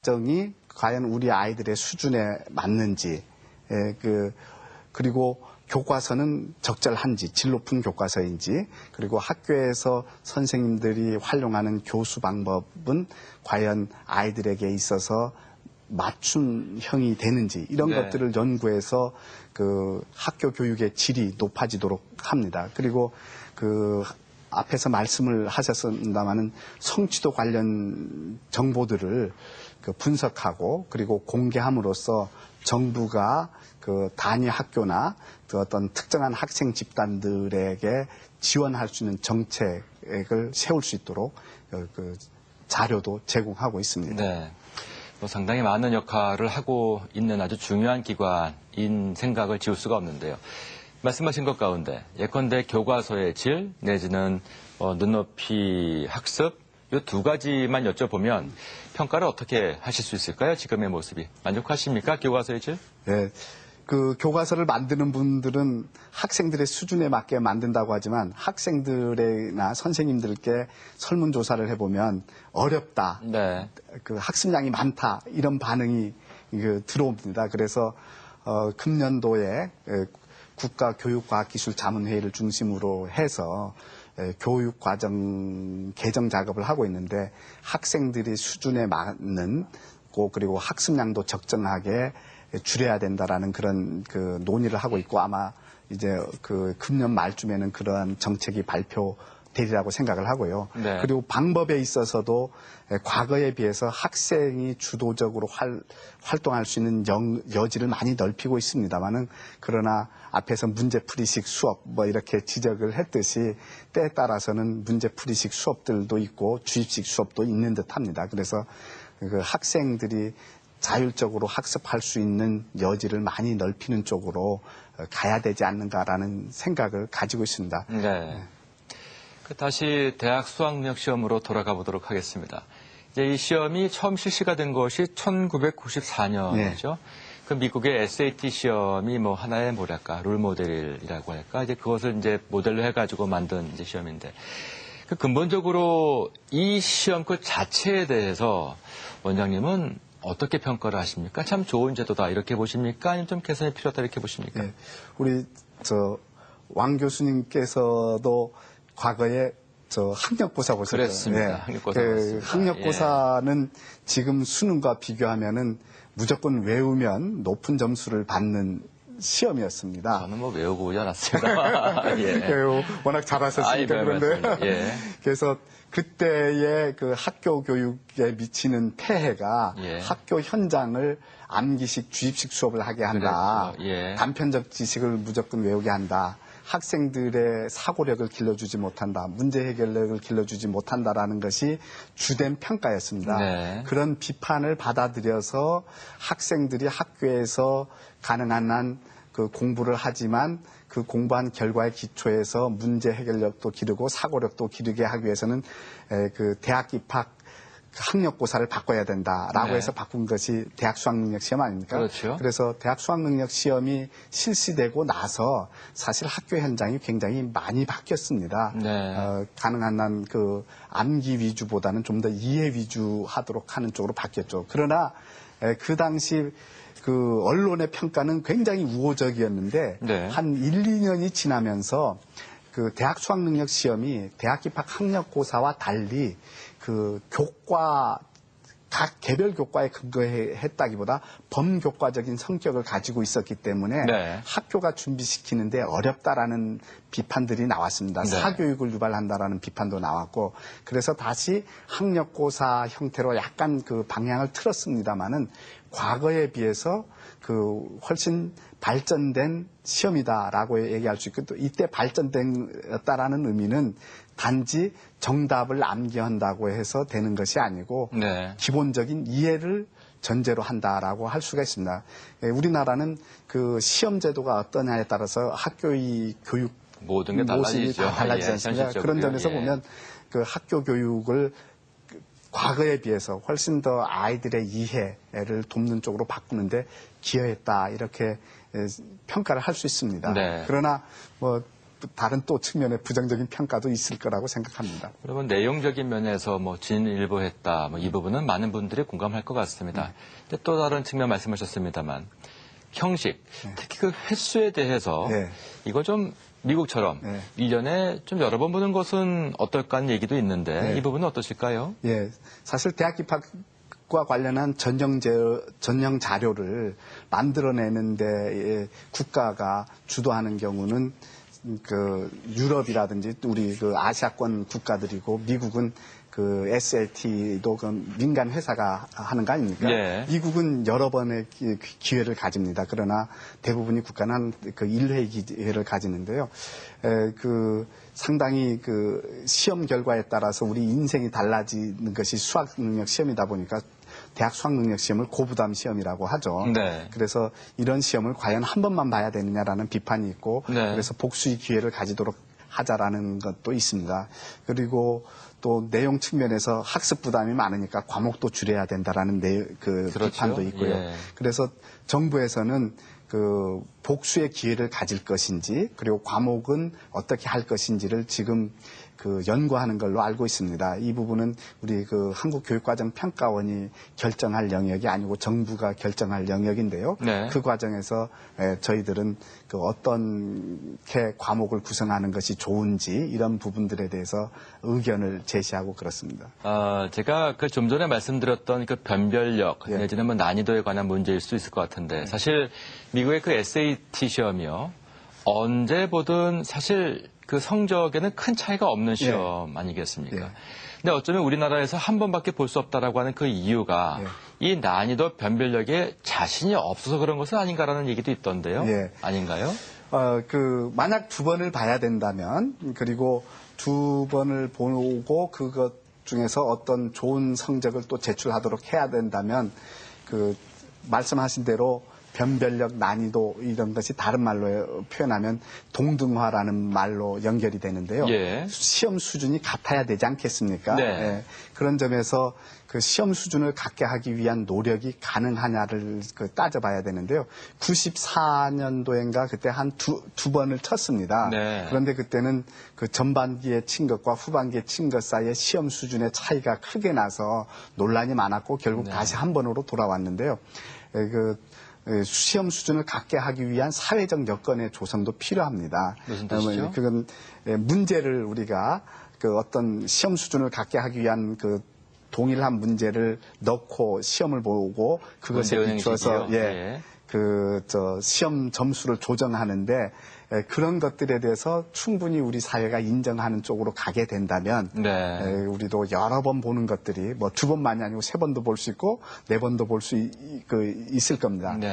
학점이 과연 우리 아이들의 수준에 맞는지, 그리고 교과서는 적절한지, 질 높은 교과서인지, 그리고 학교에서 선생님들이 활용하는 교수 방법은 과연 아이들에게 있어서 맞춤형이 되는지, 이런 네. 것들을 연구해서 그 학교 교육의 질이 높아지도록 합니다. 그리고 그 앞에서 말씀을 하셨습니다마는 성취도 관련 정보들을 그 분석하고 그리고 공개함으로써 정부가 그 단위 학교나 그 어떤 특정한 학생 집단들에게 지원할 수 있는 정책을 세울 수 있도록 그 자료도 제공하고 있습니다. 네. 상당히 많은 역할을 하고 있는 아주 중요한 기관인 생각을 지울 수가 없는데요. 말씀하신 것 가운데 예컨대 교과서의 질 내지는 눈높이 학습 이 두 가지만 여쭤보면 평가를 어떻게 하실 수 있을까요? 지금의 모습이 만족하십니까? 교과서의 질? 네. 그 교과서를 만드는 분들은 학생들의 수준에 맞게 만든다고 하지만 학생들이나 선생님들께 설문조사를 해보면 어렵다, 네. 그 학습량이 많다 이런 반응이 들어옵니다. 그래서 금년도에 국가교육과학기술자문회의를 중심으로 해서 교육과정 개정 작업을 하고 있는데 학생들이 수준에 맞는 그리고 학습량도 적정하게 줄여야 된다라는 그런 그 논의를 하고 있고 아마 이제 그 금년 말쯤에는 그러한 정책이 발표되리라고 생각을 하고요. 네. 그리고 방법에 있어서도 과거에 비해서 학생이 주도적으로 활동할 수 있는 여지를 많이 넓히고 있습니다만은 그러나 앞에서 문제풀이식 수업 뭐 이렇게 지적을 했듯이 때에 따라서는 문제풀이식 수업들도 있고 주입식 수업도 있는 듯합니다. 그래서 그 학생들이 자율적으로 학습할 수 있는 여지를 많이 넓히는 쪽으로 가야 되지 않는가라는 생각을 가지고 있습니다. 네. 다시 대학 수학능력 시험으로 돌아가 보도록 하겠습니다. 이제 이 시험이 처음 실시가 된 것이 1994년이죠. 네. 그 미국의 SAT 시험이 뭐 하나의 뭐랄까 롤모델이라고 할까 이제 그것을 이제 모델로 해가지고 만든 이제 시험인데 근본적으로 이 시험 그 자체에 대해서 원장님은 어떻게 평가를 하십니까? 참 좋은 제도다 이렇게 보십니까? 아니면 좀 개선이 필요하다 이렇게 보십니까? 네. 우리 왕 교수님께서도 과거에 학력고사 보셨죠? 그랬습니다. 네. 학력고사 봤습니다. 학력고사는 지금 수능과 비교하면은 무조건 외우면 높은 점수를 받는 시험이었습니다. 저는 뭐 외우고 오지 않았습니다. 예. 워낙 잘하셨으니까 그런데. 예. 그래서 그때의 그 학교 교육에 미치는 폐해가 예. 학교 현장을 암기식, 주입식 수업을 하게 한다. 예. 단편적 지식을 무조건 외우게 한다. 학생들의 사고력을 길러주지 못한다. 문제 해결력을 길러주지 못한다라는 것이 주된 평가였습니다. 네. 그런 비판을 받아들여서 학생들이 학교에서 가능한 한 그 공부를 하지만 그 공부한 결과에 기초해서 문제 해결력도 기르고 사고력도 기르게 하기 위해서는 그 대학 입학 학력고사를 바꿔야 된다라고 네. 해서 바꾼 것이 대학 수학능력 시험 아닙니까? 그렇죠. 그래서 대학 수학능력 시험이 실시되고 나서 사실 학교 현장이 굉장히 많이 바뀌었습니다. 네. 가능한 한 그 암기 위주보다는 좀 더 이해 위주 하도록 하는 쪽으로 바뀌었죠. 그러나 그 당시 그 언론의 평가는 굉장히 우호적이었는데 네. 한 1, 2년이 지나면서 그 대학 수학능력 시험이 대학 입학 학력고사와 달리 그 교과 각 개별 교과에 근거했다기보다 범교과적인 성격을 가지고 있었기 때문에 네. 학교가 준비시키는데 어렵다라는 비판들이 나왔습니다. 네. 사교육을 유발한다라는 비판도 나왔고 그래서 다시 학력고사 형태로 약간 그 방향을 틀었습니다마는 과거에 비해서 그 훨씬 발전된 시험이다라고 얘기할 수 있고 또 이때 발전됐다라는 의미는 단지 정답을 암기한다고 해서 되는 것이 아니고 네. 기본적인 이해를 전제로 한다라고 할 수가 있습니다. 우리나라는 그 시험 제도가 어떠냐에 따라서 학교의 교육 모든 게 모습이 달라지죠. 다 달라지지 않습니까? 그런 점에서 보면 그 학교 교육을 과거에 비해서 훨씬 더 아이들의 이해를 돕는 쪽으로 바꾸는데 기여했다 이렇게 평가를 할 수 있습니다. 네. 그러나 뭐 다른 또 측면의 부정적인 평가도 있을 거라고 생각합니다. 그러면 내용적인 면에서 뭐 진일보했다, 뭐 이 부분은 많은 분들이 공감할 것 같습니다. 근데 또 다른 측면 말씀하셨습니다만 형식, 특히 그 횟수에 대해서 네. 이거 좀 미국처럼 네. 1년에 좀 여러 번 보는 것은 어떨까 하는 얘기도 있는데 네. 이 부분은 어떠실까요? 예, 사실 대학 입학과 관련한 전형 자료를 만들어내는데 국가가 주도하는 경우는 그 유럽이라든지 우리 그 아시아권 국가들이고 미국은 그 SLT도 그 민간 회사가 하는 거 아닙니까? 네. 미국은 여러 번의 기회를 가집니다. 그러나 대부분의 국가는 한 그 1회 기회를 가지는데요. 그 상당히 그 시험 결과에 따라서 우리 인생이 달라지는 것이 수학 능력 시험이다 보니까 대학 수학 능력 시험을 고부담 시험이라고 하죠. 네. 그래서 이런 시험을 과연 한 번만 봐야 되느냐라는 비판이 있고 네. 그래서 복수의 기회를 가지도록 하자라는 것도 있습니다. 그리고 또 내용 측면에서 학습 부담이 많으니까 과목도 줄여야 된다라는 그렇죠. 비판도 있고요. 예. 그래서 정부에서는 그 복수의 기회를 가질 것인지 그리고 과목은 어떻게 할 것인지를 지금 그 연구하는 걸로 알고 있습니다. 이 부분은 우리 그 한국교육과정평가원이 결정할 영역이 아니고 정부가 결정할 영역인데요. 네. 그 과정에서 저희들은 그 어떤 과목을 구성하는 것이 좋은지 이런 부분들에 대해서 의견을 제시하고 그렇습니다. 제가 그 좀 전에 말씀드렸던 그 변별력 예. 내지는 뭐 난이도에 관한 문제일 수 있을 것 같은데 사실 미국의 그 SAT 시험이요. 언제 보든 사실 그 성적에는 큰 차이가 없는 시험 아니겠습니까? 예. 근데 어쩌면 우리나라에서 한 번밖에 볼 수 없다라고 하는 그 이유가 이 난이도 변별력에 자신이 없어서 그런 것은 아닌가라는 얘기도 있던데요. 예. 아닌가요? 만약 두 번을 봐야 된다면 그리고 두 번을 보고 그것 중에서 어떤 좋은 성적을 또 제출하도록 해야 된다면 그 말씀하신 대로 변별력, 난이도 이런 것이 다른 말로 표현하면 동등화라는 말로 연결이 되는데요. 예. 시험 수준이 같아야 되지 않겠습니까? 네. 예. 그런 점에서 그 시험 수준을 갖게 하기 위한 노력이 가능하냐를 따져봐야 되는데요. 94년도인가 그때 한 두 번을 쳤습니다. 네. 그런데 그때는 그 전반기에 친 것과 후반기에 친 것 사이에 시험 수준의 차이가 크게 나서 논란이 많았고 결국 네. 다시 한 번으로 돌아왔는데요. 시험 수준을 갖게 하기 위한 사회적 여건의 조성도 필요합니다. 무슨 뜻이죠? 그건 문제를 우리가 그 어떤 시험 수준을 갖게 하기 위한 그 동일한 문제를 넣고 시험을 보고 그것에 비추어서 시험 점수를 조정하는데 그런 것들에 대해서 충분히 우리 사회가 인정하는 쪽으로 가게 된다면 우리도 여러 번 보는 것들이 뭐 두 번만이 아니고 세 번도 볼 수 있고 네 번도 볼 수 있을 겁니다. 네.